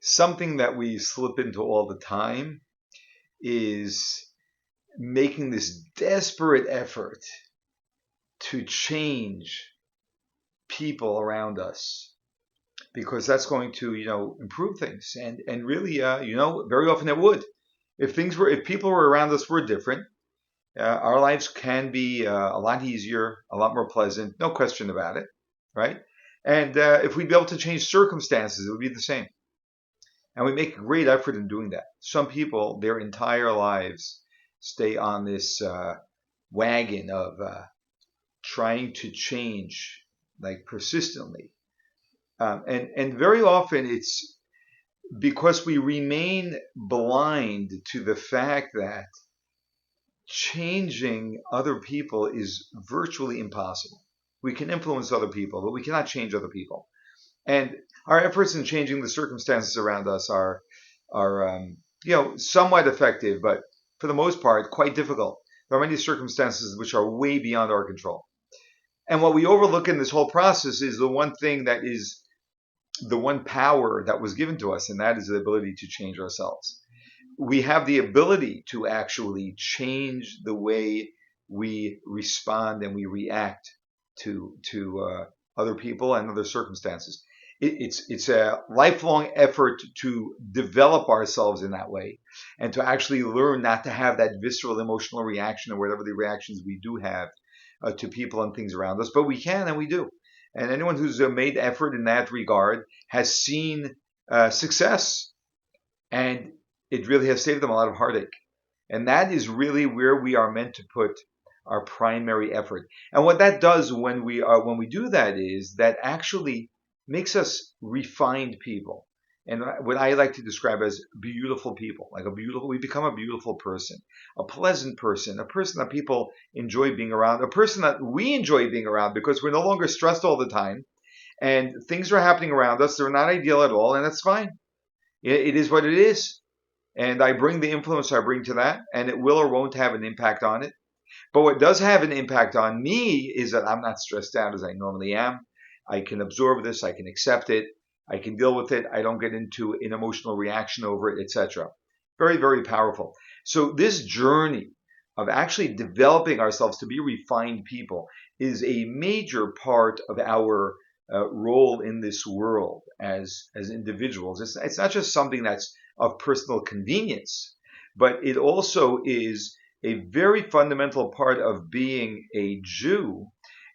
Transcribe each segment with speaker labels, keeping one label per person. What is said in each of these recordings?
Speaker 1: something that we slip into all the time is making this desperate effort to change people around us, because that's going to, improve things. And really, very often it would. If people were around us were different, our lives can be a lot easier, a lot more pleasant, no question about it, right? And if we'd be able to change circumstances, it would be the same. And we make a great effort in doing that. Some people, their entire lives, stay on this wagon of trying to change, like persistently. And very often it's because we remain blind to the fact that changing other people is virtually impossible. We can influence other people, but we cannot change other people. And our efforts in changing the circumstances around us are somewhat effective, but for the most part, quite difficult. There are many circumstances which are way beyond our control. And what we overlook in this whole process is the one thing that is the one power that was given to us, and that is the ability to change ourselves. We have the ability to actually change the way we respond and we react to other people and other circumstances. It's a lifelong effort to develop ourselves in that way and to actually learn not to have that visceral emotional reaction or whatever the reactions we do have to people and things around us. But we can and we do. And anyone who's made effort in that regard has seen success, and it really has saved them a lot of heartache. And that is really where we are meant to put our primary effort. And what that does when we do that is that actually makes us refined people. And what I like to describe as beautiful people, we become a beautiful person, a pleasant person, a person that people enjoy being around, a person that we enjoy being around because we're no longer stressed all the time and things are happening around us. They're not ideal at all, and that's fine. It is what it is. And I bring the influence I bring to that, and it will or won't have an impact on it. But what does have an impact on me is that I'm not stressed out as I normally am. I can absorb this. I can accept it. I can deal with it. I don't get into an emotional reaction over it, etc. Very, very powerful. So this journey of actually developing ourselves to be refined people is a major part of our role in this world as individuals. It's not just something that's of personal convenience, but it also is a very fundamental part of being a Jew.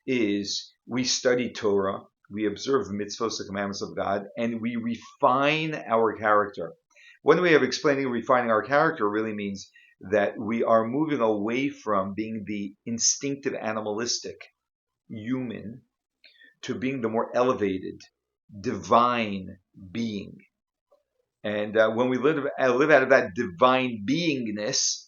Speaker 1: Is we study Torah, we observe the mitzvahs, the commandments of God, and we refine our character. One way of explaining refining our character really means that we are moving away from being the instinctive, animalistic human to being the more elevated, divine being. And when we live out of that divine beingness,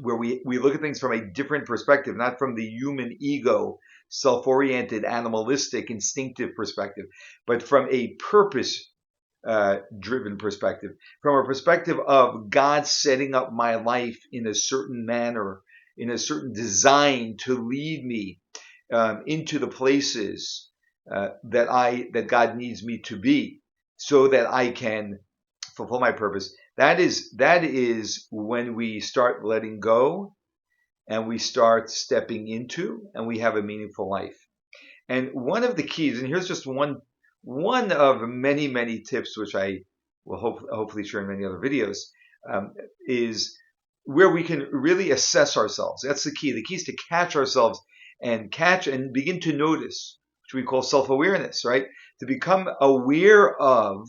Speaker 1: where we look at things from a different perspective, not from the human ego, self-oriented, animalistic, instinctive perspective, but from a purpose-driven perspective, from a perspective of God setting up my life in a certain manner, in a certain design to lead me into the places that God needs me to be, so that I can fulfill my purpose. That is when we start letting go and we start stepping into, and we have a meaningful life. And one of the keys, and here's just one of many, many tips, which I will hopefully share in many other videos, is where we can really assess ourselves. That's the key. The key is to catch ourselves and begin to notice, which we call self-awareness, right? To become aware of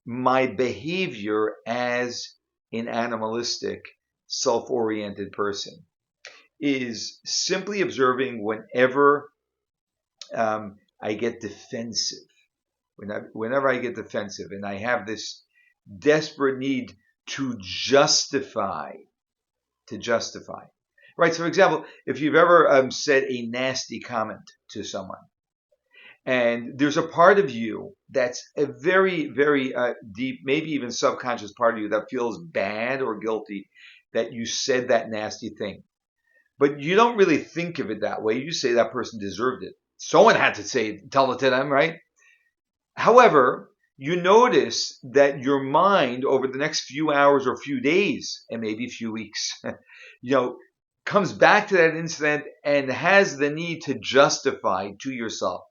Speaker 1: my behavior as an animalistic, self-oriented person, is simply observing whenever I get defensive. Whenever I get defensive and I have this desperate need to justify. Right, so for example, if you've ever said a nasty comment to someone, and there's a part of you that's a very, very deep, maybe even subconscious part of you that feels bad or guilty that you said that nasty thing. But you don't really think of it that way. You say that person deserved it. Someone had to tell it to them, right? However, you notice that your mind over the next few hours or few days, and maybe a few weeks, comes back to that incident and has the need to justify to yourself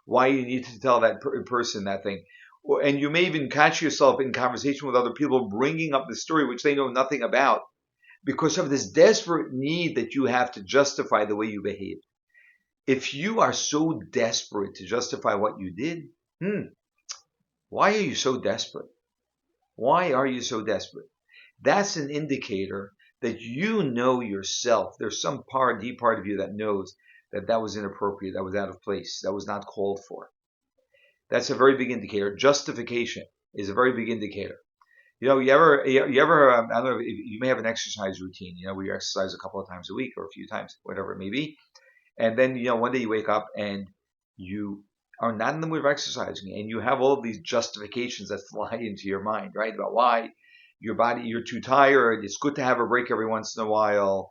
Speaker 1: why you need to tell that person that thing. And you may even catch yourself in conversation with other people bringing up the story which they know nothing about because of this desperate need that you have to justify the way you behave. If you are so desperate to justify what you did, why are you so desperate? Why are you so desperate? That's an indicator that you know yourself. There's some deep part of you that knows that was inappropriate, that was out of place, that was not called for. That's a very big indicator. Justification is a very big indicator. You ever, I don't know, you may have an exercise routine, where you exercise a couple of times a week or a few times, whatever it may be. And then, one day you wake up and you are not in the mood of exercising and you have all of these justifications that fly into your mind, right? About why you're too tired. It's good to have a break every once in a while.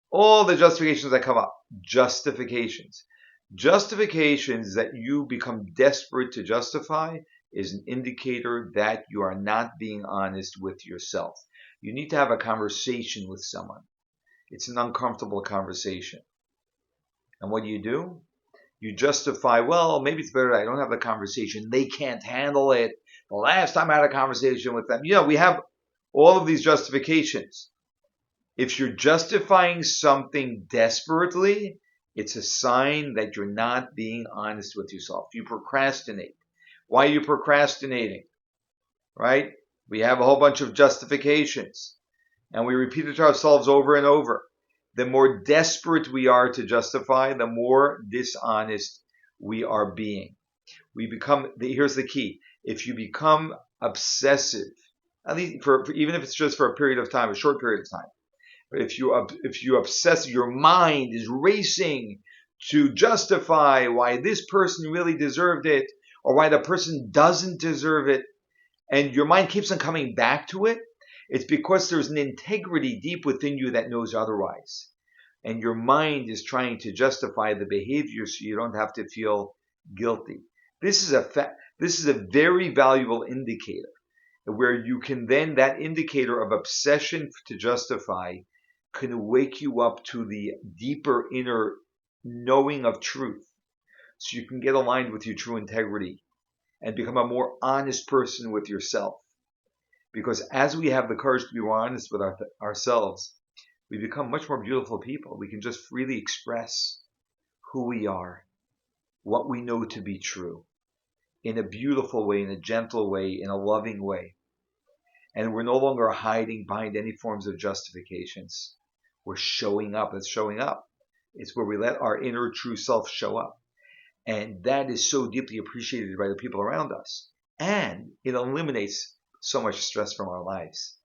Speaker 1: All the justifications that come up. Justifications that you become desperate to justify is an indicator that you are not being honest with yourself. You need to have a conversation with someone. It's an uncomfortable conversation. And what do? You justify, well, maybe it's better that I don't have the conversation. They can't handle it. The last time I had a conversation with them, we have all of these justifications. If you're justifying something desperately, it's a sign that you're not being honest with yourself. You procrastinate. Why are you procrastinating? Right? We have a whole bunch of justifications. And we repeat it to ourselves over and over. The more desperate we are to justify, the more dishonest we are being. Here's the key. If you become obsessive, at least even if it's just for a period of time, a short period of time, but if you obsess, your mind is racing to justify why this person really deserved it or why the person doesn't deserve it, and your mind keeps on coming back to it, it's because there's an integrity deep within you that knows otherwise. And your mind is trying to justify the behavior so you don't have to feel guilty. This is a very valuable indicator where you can then, that indicator of obsession to justify can wake you up to the deeper inner knowing of truth. So you can get aligned with your true integrity and become a more honest person with yourself. Because as we have the courage to be more honest with ourselves, we become much more beautiful people. We can just freely express who we are, what we know to be true, in a beautiful way, in a gentle way, in a loving way. And we're no longer hiding behind any forms of justifications. We're showing up. It's showing up. It's where we let our inner true self show up. And that is so deeply appreciated by the people around us. And it eliminates so much stress from our lives.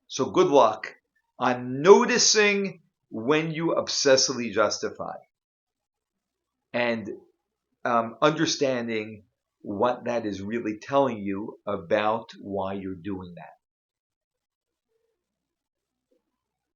Speaker 1: So good luck on noticing when you obsessively justify and understanding what that is really telling you about why you're doing that.